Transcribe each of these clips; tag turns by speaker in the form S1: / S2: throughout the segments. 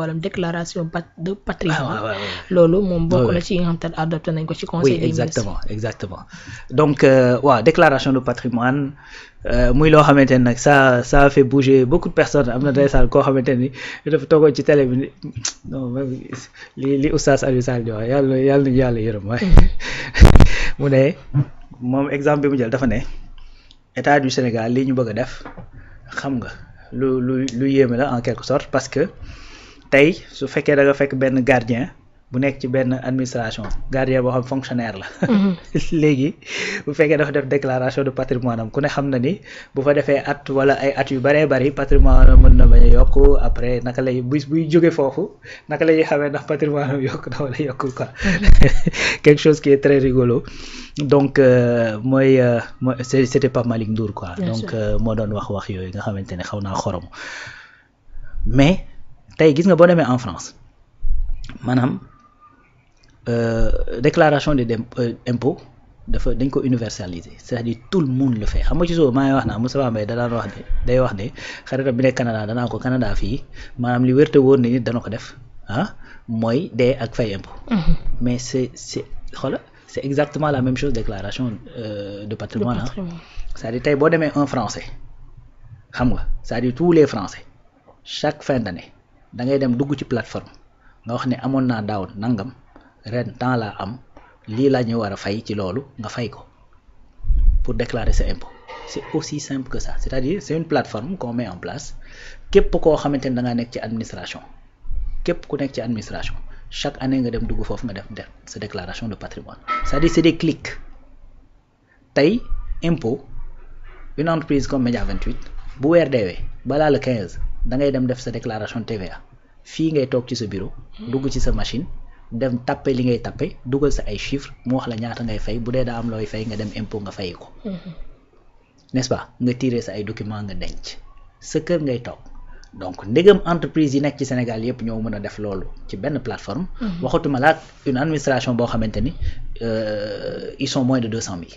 S1: wàllum déclaration de patrimoine loolu moom bokk na ci yi nga xam te adopté nañ ko ci conseil des ministres.
S2: exactement donc waaw déclaration de patrimoine muy loo xamante ne nag ça a fait bouger beaucoup de personnes am na ndeysaan koo xamante ni dafa toogoon ci télé bi non li oustaz Aliou Sall di wax yàlla nañu yàlla yërëm waaye mu ne moom exemple bi mu jël dafa ne état du Sénégal lii ñu bëgg a def xam nga lu yéeme la en quelque sorte parce que tey su fekkee da nga fekk benn gardien bu nekk ci benn administration gardien boo xam fonctionnaire la léegi bu fekkee dafa def déclaration de patrimoine am ku ne xam na ni bu fa defee at wala ay at yu bëree bëri patrimoine am mën na bañ a yokk après naka lay buy jóge foofu naka lay xamee ndax patrimoine am yokk na wala yokkul quoi quelque chose qui est très rigolo donc mooy c'était pas Malick Ndour quoi donc moo doon wax yooyu nga xamante ne xaw naa xorom mais tey gis nga boo demee en France maanaam déclaration des impôts dañ ko universaliser c'est-à-dire tout le monde le fait xam nga ci suuf maa ngi wax naa Moussa Mbaye da daan wax ne day wax ne xaritam bi nekk Canada danaa ko Canada fii maanaam li wérte woon ni nit dana ko def mooy dee ak fay impôt mais c'est xoolal c'est exactement la même chose déclaration de patrimoine c'est-à-dire tey boo demee un Français xam nga c'est-à-dire tous les Français chaque fin d'année da ngay dem dugg ci plateforme nga wax ne amoon naa daaw nangam ren temps laa am lii laa ñu war a fay ci loolu nga fay ko pour déclarer sa impôt c'est aussi simple que ça c'est-à-dire c'est une plateforme qu'on met en place képp koo xamante ne da ngaa nekk ci administration képp ku nekk ci administration chaque année nga dem dugg foofu nga def sa déclaration de patrimoine c'est-à-dire c'est des clics tey impôt une entreprise comme Média 28 bu weer deewee balaa le 15 da ngay dem def sa déclaration TVA fii ngay toog ci sa bureau dugg ci sa machine dem tappe li ngay tappe dugal sa ay chiffres mu wax la ñaata ngay fay bu dee daa am looy fay nga dem impôt nga fay ko n'est-ce pas nga tirer sa ay documents nga denc sa kër ngay toog donc ndegam entreprise yi nekk ci Sénégal yépp ñoo mën a def loolu ci benn plateforme waxatuma la une administration boo xamante ni ils sont moins de 200 000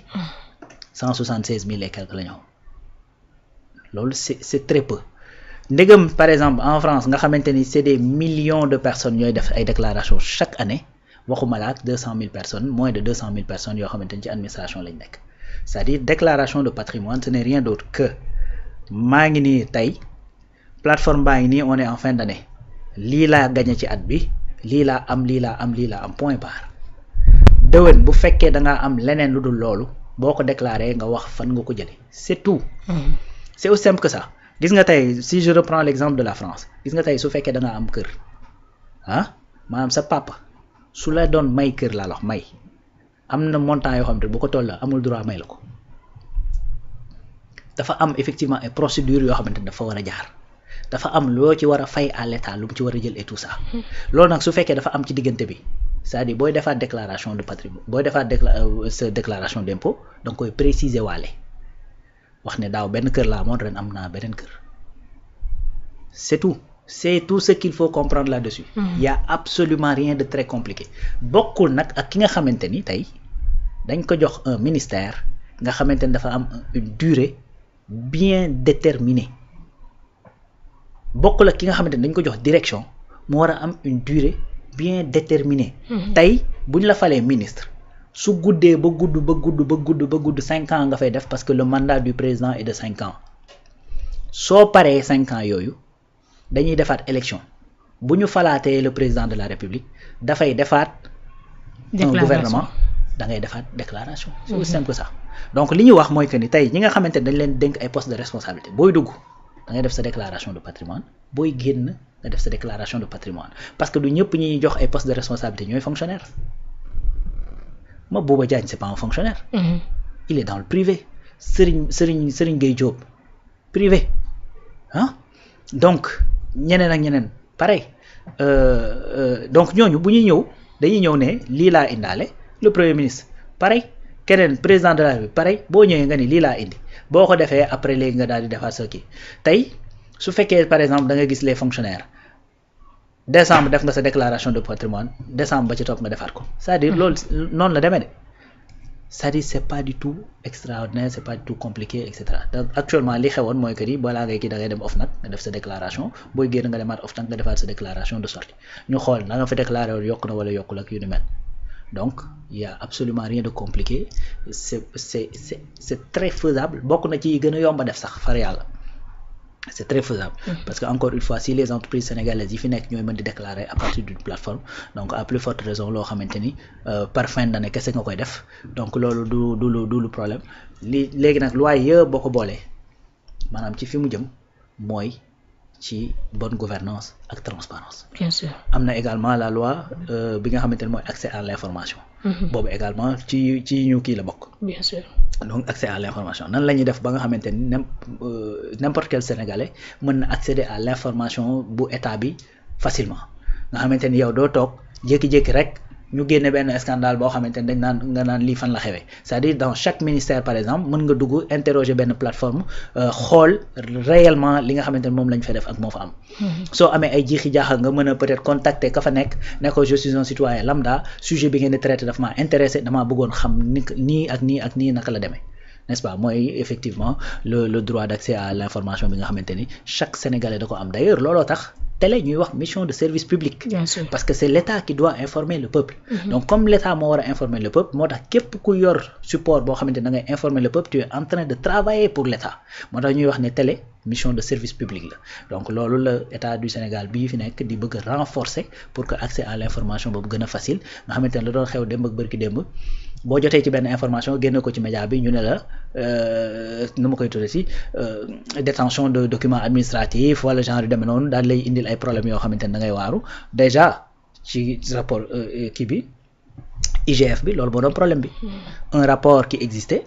S2: 176 000 et quelques la ñëw loolu c'est très peu ndegam par exemple en France nga xamante ni c'est des millions de personnes ñooy def ay déclarations chaque année waxuma la ak 200 000 personnes moins de 200 000 personnes yoo xamante ni ci administration lañ nekk c'est-à-dire déclaration de patrimoine ce n'est rien d'autre que maa ngi nii tey plateforme baa ngi nii on est en fin d'année lii laa gagné ci at bi lii laa am point barre déwén bu fekkee da ngaa am leneen lu dul loolu boo ko déclaré nga wax fan nga ko jëlee c'est tout c'est aussi simple que ça gis nga tey si je reprends l'exemple de la France gis nga tey su fekkee da nga am kër maanaam sa papa su la doon may kër laa wax may am na montant yoo xam ne bu ko toll amul droit may la ko dafa am effectivement ay procédures yoo xamante ne dafa war a jaar dafa am loo ci war a fay à l'état lu mu ci war a jël et tout ça loolu nag su fekkee dafa am ci diggante bi c'est-à-dire booy defaat déclaration de patrimoine booy defaat sa déclaration d'impôt da nga koy préciser waale wax ne daaw benn kër laa amoon ren am naa beneen kër c'est tout ce qu'il faut comprendre là-dessus il y a absolument rien de très compliqué bokkul nag ak ki nga xamante ni tey dañ ko jox un ministère nga xamante ni dafa am une durée bien déterminée bokkul ak ki nga xamante ni dañ ko jox direction mu war a am une durée bien déterminée tey buñ la falee ministre su guddee ba gudd 5 ans nga fay def parce que le mandat du président est de 5 ans soo paree 5 ans yooyu dañuy defaat élection bu ñu falaatee le président de la république dafay defaat un gouvernement da ngay defaat déclaration c'est aussi simple que ça donc li ñu wax mooy que ni tey ñi nga xamante ne dañ leen dénk ay postes de responsabilité booy dugg da ngay def sa déclaration de patrimoine booy génn nga def sa déclaration de patrimoine parce que du ñëpp ñi jox ay postes de responsabilité ñooy fonctionnaire Mabouba Diagne c'est pas un fonctionnaire il est dans le privé Serigne Gueye Diop privé donc ñeneen ak ñeneen pareil donc ñooñu bu ñuy ñëw dañuy ñëw ne lii laa indaale le premier ministre pareil keneen président de la République pareil boo ñëwee nga ni lii laa indi boo ko defee après léegi nga daal di defaat sa kii tey su fekkee par exemple da nga gis les fonctionnaires décembre def nga sa déclaration de patrimoine décembre ba ci topp nga defaat ko c'est-à-dire loolu noonu la demee de c'est-à-dire c'est pas du tout extraordinaire, c'est pas du tout compliqué, et cetera. Donc actuellement li xewoon mooy que ni balaa ngay kii da ngay dem OFNAC nga def sa déclaration booy génn nga demaat OFNAC nga defaat sa déclaration de sortie ñu xool na nga fa déclaré woon yokk na wala yokkul ak yu ni mel. Donc il y a absolument rien de compliqué, c'est très faisable, bokk na ci gën a yomb a def sax far yàlla. C'est très faisable parce que encore une fois si les entreprises sénégalaises yi fi nekk ñooy mën di déclarer à partir d'une plateforme, donc à plus forte raison loo xamante ni par fin d'année kese nga koy def, donc loolu du lu problème. Léegi nag loi yëpp boo ko boolee maanaam ci fi mu jëm mooy ci bonne gouvernance ak transparence.
S1: Bien sûr.
S2: Am na également la loi bi nga xamante ni mooy accès à l'information. boobu également ci ñu kii la bokk.
S1: Bien sûr.
S2: Donc accès à l'information nan la ñuy def ba nga xamante ni n'importe quel Sénégalais mën na accéder à l'information bu état bi facilement nga xamante ni yow doo toog jékki-jékki rek ñu génne benn scandale boo xamante ni nga naan lii fan la xewee, c'est-à-dire dans chaque ministère par exemple mën nga dugg interroger benn plateforme xool réellement li nga xamante ni moom lañ fa def ak moo fa am. soo amee ay jiixi jaaxa nga mën a peut-être contacter ka fa nekk ne ko je suis un citoyen lambda, sujet bi ngeen di traité daf maa intéressé, damaa bëggoon xam nii ak nii naka la demee, n'est-ce pas. Mooy effectivement le droit d'accès à l'information bi nga xamante ni chaque Sénégalais da ko am. D'ailleurs looloo tax télé ñuy wax mission de service public.
S1: Bien sûr.
S2: Parce que c'est l'État qui doit informer le peuple. Donc comme l'État moo war a informer le peuple moo tax képp ku yor support boo xamante ni da ngay informer le peuple, tu es en train de travailler pour l'État. Moo tax ñuy wax ne télé mission de service public la. Donc loolu la État du Sénégal bii fi nekk di bëgg a renforcer pour que accès à l'information boobu gën a facile, nga xamante ne la doon xew démb ak bërki démb boo jotee ci benn information génne ko ci média bi ñu ne la nu ma koy tuddee ci détention de documents administratifs wala genre yu demee noonu daal lay indil ay problèmes yoo xamante ne da ngay waaru. Déjà ci rapport kii bi IGF bi loolu moo doon problème bi. Un rapport qui existait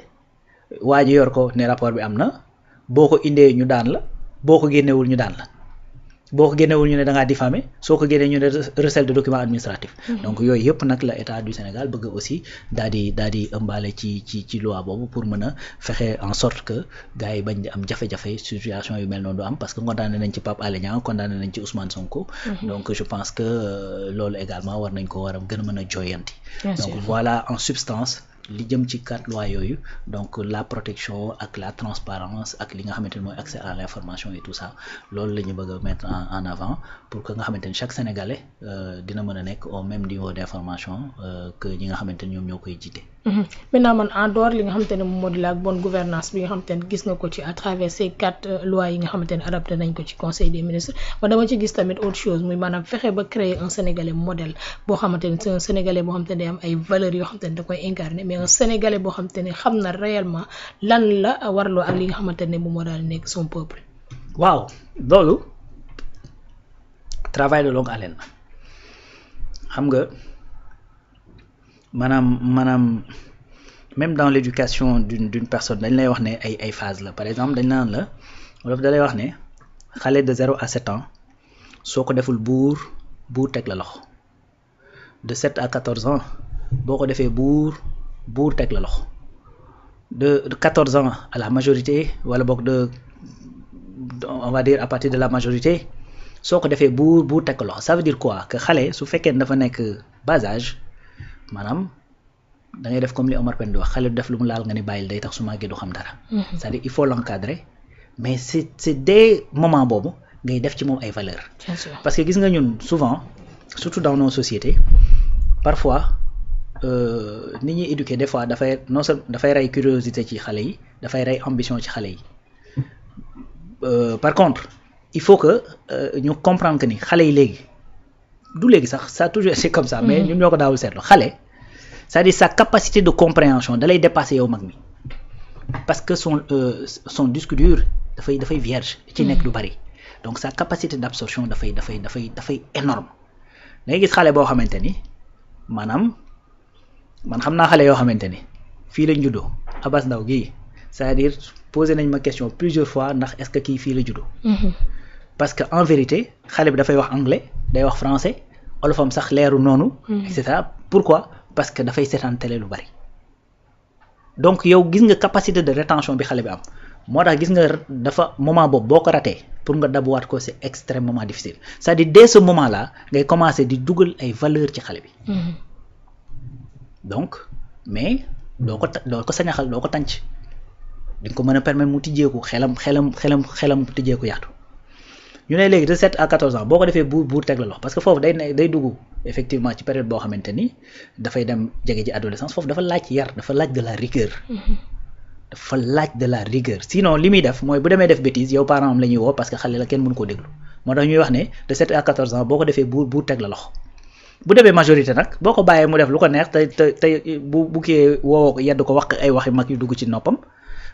S2: waa ji yor ko ne rapport bi am na, boo ko indee ñu daan la, boo ko génnewul ñu daan la, boo ko génnewul ñu ne da ngaa diffamé, soo ko génnee ñu ne recel de documents administratifs. Donc yooyu yëpp nag la État du Sénégal bëgg aussi daal di ëmbaale ci loi boobu pour mën a fexe en sorte que gars yi bañ di am jafe-jafe situation yu mel noonu du am, parce que condamné nañ ci Pape Alé Niang, condamné nañ ci Ousmane Sonko. Donc je pense que loolu également war nañ ko war a gën a mën a jooyanti. Donc voilà en substance li jëm ci 4 lois yooyu, donc la protection ak la transparence ak li nga xamante ni mooy accès à l'information et tout ça, loolu la ñu bëgg a mettre en avant pour que nga xamante ni chaque Sénégalais dina mën a nekk au même niveau d'information que ñi nga xamante ni ñoom ñoo koy jiite.
S1: Maintenant man en dehors li nga xamante ne moom moo di la bonne gouvernance bi nga xamante ne gis nga ko ci à travers ces 4 lois yi nga xamante ne adapté nañ ko ci conseil des ministres, man dama ci gis tamit autre chose muy maanaam fexe ba créer un Sénégalais modèle boo xamante ne c'est un Sénégalais boo xamante ne day am ay valeurs yoo xamante ne da koy incarner, mais un Sénégalais boo xamante ne xam na réellement lan la warloo ak li nga xamante ne moom moo daal nekk son peuple.
S2: Waaw loolu travail de longue haleine xam nga maanaam même dans l'éducation d'une personne dañ lay wax ne ay phase la. Par exemple dañ naan la wolof da lay wax ne xale de 0 à 7 ans soo ko deful buur teg la loxo, de 7 à 14 ans boo ko defee buur teg la loxo, de 14 ans à la majorité wala boog on va dire à partir de la majorité soo ko defee buur teg la loxo. Ça veut dire quoi? Que xale su fekkee dafa nekk bas âge maanaam da ngay def comme li Omar Pène di wax, xale du def lu mu laal nga ni bàyyil day tax su màggee du xam dara. C'est-à-dire il faut l'encadrer, mais c'est dès moment boobu ngay def ci moom ay valeurs. Parce que gis nga ñun souvent surtout dans nos sociétés parfois nit ñuy éduquer des fois dafay rey curiosité ci xale yi, dafay rey ambition ci xale yi. Par contre il faut que ñu comprendre que ni xale yi léegi du léegi sax ça a toujours été comme ça, mais ñun ñoo ko daawul seetlu. Xale c'est-à-dire sa capacité de compréhension da lay dépasser yow mag mi, parce que son disque dur dafay vierge ci nekk lu bari, donc sa capacité d'absorption dafay énorme. da ngay gis xale boo xamante ni maanaam man xam naa xale yoo xamante ni fii lañ juddoo Abass Ndao gii, c'est-à-dire posé nañ ma question plusieurs fois ndax est-ce que kii fii la juddoo. Parce que en vérité xale bi dafay wax anglais, day wax français, olofam sax leeru noonu, et cetera. Pourquoi? Parce que dafay seetaan télé lu bari. Donc yow gis nga capacité de rétention bi xale bi am, moo tax gis nga dafa moment boobu boo ko ratee pour nga dabuwaat ko c'est extrêmement difficile. C'est-à-dire dès ce moment-là ngay commencer di dugal ay valeurs ci xale bi. Donc mais doo ko sañaxal doo ko tànc di nga ko mën a permettre mu tijjeeku xelam tijjeeku yaatu ñu ne léegi de 7 à 14 ans boo ko defee buur teg la loxo parce que foofu day dugg effectivement ci période boo xamante ni dafay dem jege ji adolescence foofu dafa laaj yar dafa laaj de la rigueur. dafa laaj de la rigueur sinon li muy def mooy bu demee def bêtise yow parent am la ñuy woo parce que xale la kenn mënu koo déglu moo tax ñuy wax ne de 7 à 14 ans boo ko defee buur teg la loxo bu demee majorité nag boo ko bàyyee mu def lu ko neex te bu kii woowoo ko yedd ko wax ay waxi mag yu dugg ci noppam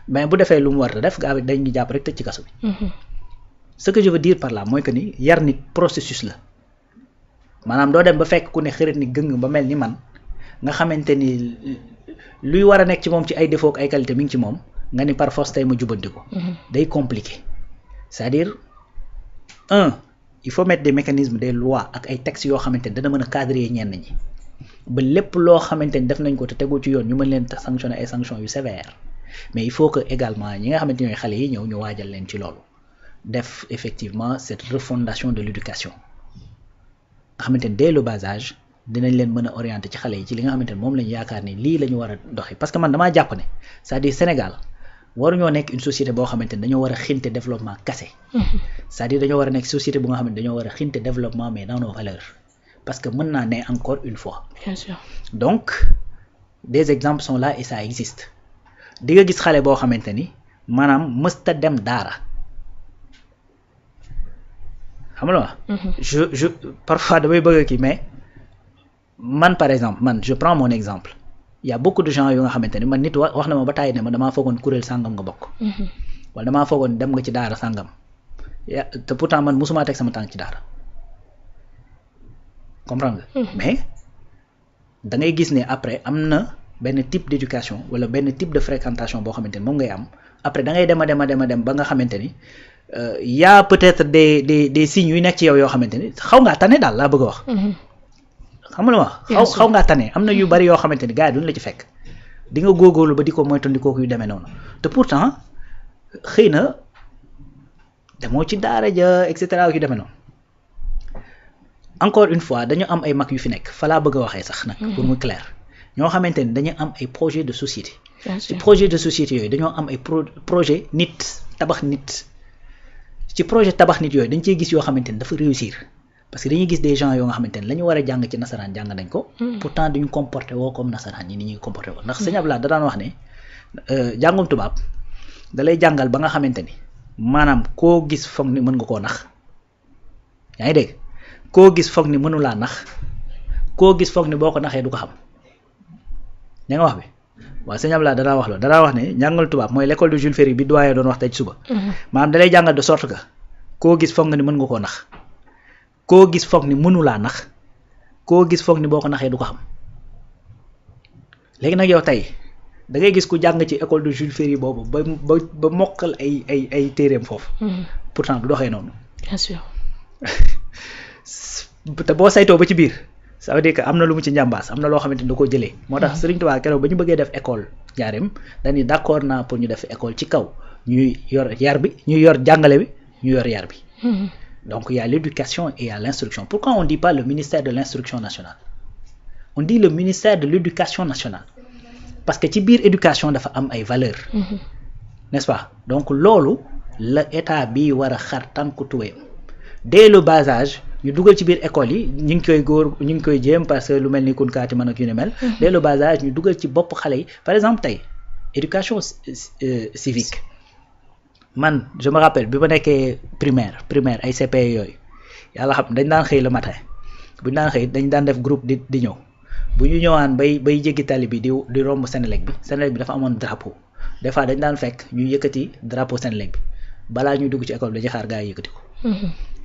S2: mais bu defee lu mu war a def gaa bi dañuy jàpp rek tëj ci kaso bi. ce que je veux dire par là mooy que ni yar nit processus la maanaam doo dem ba fekk ku ne xërit ni gëng ba mel ni man nga xamante ni luy war a nekk ci moom ci ay défaut ak ay qualité mi ngi ci moom nga ni par force tey ma jubbanti ko. day compliqué c'est-à-dire il faut mettre des mécanismes des lois ak ay textes yoo xamante ni dana mën a cadrer ñenn ñi ba lépp loo xamante ni def nañ ko te tegu ci yoon ñu mën leen sanctionner ay sanctions yu sévères mais il faut que également ñi nga xamante ñooy xale yi ñëw ñu waajal leen ci loolu def effectivement cette refondation de l'éducation nga xamante ni dès le bas âge dinañ leen mën a orienter ci xale yi ci li nga xamante ni moom lañu yaakaar ni lii la ñu war a doxee parce que man damaa jàpp ne c'est-à-dire Sénégal waruñoo nekk une société boo xamante ni dañoo war a xinte développement kase c'est-à-dire dañoo war a nekk société bu nga xamante ni dañoo war a xinte développement mais dans nos valeurs parce que mën naa ne encore une fois.
S1: Bien sûr.
S2: Donc des exemples sont là et ça existe di nga gis xale boo xamante ni maanaam mësta dem daara xam nga je parfois damay bëgg kii mais man par exemple je prends mon exemple il y a beaucoup de gens yu nga xamante ni man nit wax na ma ba tàyyi ne ma damaa foogoon kuréel sàngam nga bokk wala damaa foogoon dem nga ci daara sàngam te pourtant man musuma teg sama tànk ci daara comprendre nga mais da ngay gis ne après am na benn type d'éducation wala benn type de fréquentation boo xamante ni moom ngay am après da ngay dem ba nga xamante ni y a peut-être des signes yu nekk ci yow yoo xamante ni xaw ngaa tane daal laa bëgg a wax xam nga lu ma xaw ngaa tane am na yu bari yoo xamante ni gars yi duñ la ci fekk di nga góorgóorlu ba di ko moytandikoo yu demee noonu te pourtant xëy na demoo ci daara ja et cetera yu demee noonu encore une fois dañu am ay mag yu fi nekk fa laa bëgg a waxee sax nag pour mu clair ñoo xamante ni dañu am ay projet de société ci projet de société yooyu dañoo am ay projet nit tabax nit ci projet tabax nit yooyu dañ cee gis yoo xamante ni dafa réussir parce que dañuy gis des gens yoo nga xamante ni la ñu war a jàng ci nasaraan jàng nañ ko pourtant duñu comporté woo comme nasaraan yi ni ñuy comporté woo ndax sëñ Abdoulaye da daan wax ne jàngum tubaab da lay jàngal ba nga xamante ni maanaam koo gis foog ni mën nga koo nax yaa ngi dégg koo gis foog ni mënulaa nax koo gis foog ni boo ko naxee du ko xam ña nga wax bi waaw sëñ Abdoulaye danaa wax loolu danaa wax ne njàngal tubaab mooy l'école de Jules Ferry bi doyen doon wax tey ci suba maanaam da lay jàngal de sorte que koo gis foog nga ni mën nga koo nax koo gis foog ni mënulaa nax koo gis foog ni boo ko naxee du ko xam léegi nag yow tey da ngay gis ku jàng ci école de Jules Ferry boobu ba mokkal ay téereem foofu pourtant du doxee noonu
S1: bien sûr
S2: te boo saytoo ba ci biir ça veut dire que am na lu mu ci njàmbaas am na loo xamante ni da koo jëlee moo tax Serigne Touba keroog ba ñu bëggee def école Njaareem dañuy d'accord naa pour ñu def école ci kaw ñuy yor yar bi ñuy yor jàngale bi ñu yor yar bi donc il y a l'éducation et il y a l'instruction pourquoi on dit pas le ministère de l'instruction nationale on dit le ministère de l'éducation nationale parce que ci biir éducation dafa am ay valeurs n'est-ce pas donc loolu la état bi war a xar tànku tuwéyam dès le bas âge ñu dugal ci biir école yi ñu ngi koy jéem parce que lu mel ni kunkaati man ak yu ni mel dès le bas âge ñu dugal ci bopp xale yi par exemple tey éducation civique man je me rappelle bi ma nekkee primaire ay CP yooyu yàlla xam dañ daan xëy le matin bu ñu daan xëy dañ daan def groupe di ñëw bu ñu ñëwaan bay jéggi tali bi di romb Sénélec bi dafa amoon drapeau des fois dañ daan fekk ñu yëkkati drapeau Sénélec bi balaa ñuy dugg ci école bi dañuy xaar gars yi yëkkati ko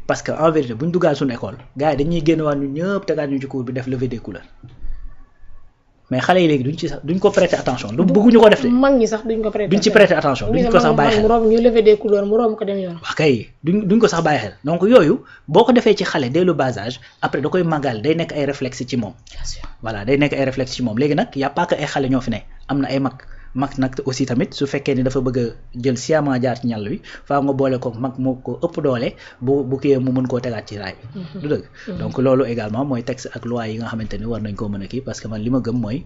S2: parce que en vérité bu ñu duggaat suñu école gars yi dañuy génn waan ñu ñëpp tegaat ñu ci cours bi def levée des couleurs mais xale yi léegi duñ ko prêter attention du bëgguñu ko def de
S1: mag ñi sax duñ ko prêter
S2: duñ ci prêter attention duñ ko sax bàyyi xel
S1: ñu lever des couleurs mu romb ko dem yoon
S2: wax kay duñ ko sax bàyyi xel donc yooyu boo ko defee ci xale dès le bas âge après da koy màggal day nekk ay réflexe ci moom voilà day nekk ay réflexe ci moom léegi nag y a pas que ay xale ñoo fi ne am na ay mag nag aussi tamit su fekkee ni dafa bëgg a jël sciemment jaar ci ñàll wi faa nga boole ko mag moo ko ëpp doole bu kii mu mën koo tegaat ci raay bi du dëgg donc loolu également mooy texte ak loi yi nga xamante ni war nañ koo mën a kii parce que man li ma gëm mooy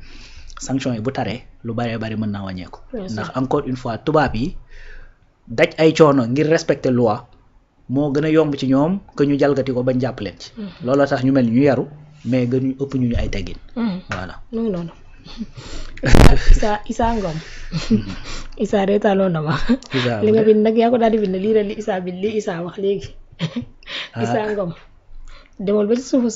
S2: sanction yi bu taree lu bëree bëri mën naa wàññeeku.
S1: Bien sûr.
S2: ndax encore une fois tubaab yi daj ay coono ngir respecter loi moo gën a yomb ci ñoom que ñu jalgati ko bañ jàpp leen ci. looloo tax ñu mel ni ñu yaru mais gën ñu ëpp ñu ay teggin. voilà.
S1: mu ngi noonu Issa Ngom Issa reetaaloon na ma
S2: Issa
S1: li nga bind nag yaa ko daal di bind lii li Issa bind li Issa wax léegi Issa Ngom demal ba ci suufa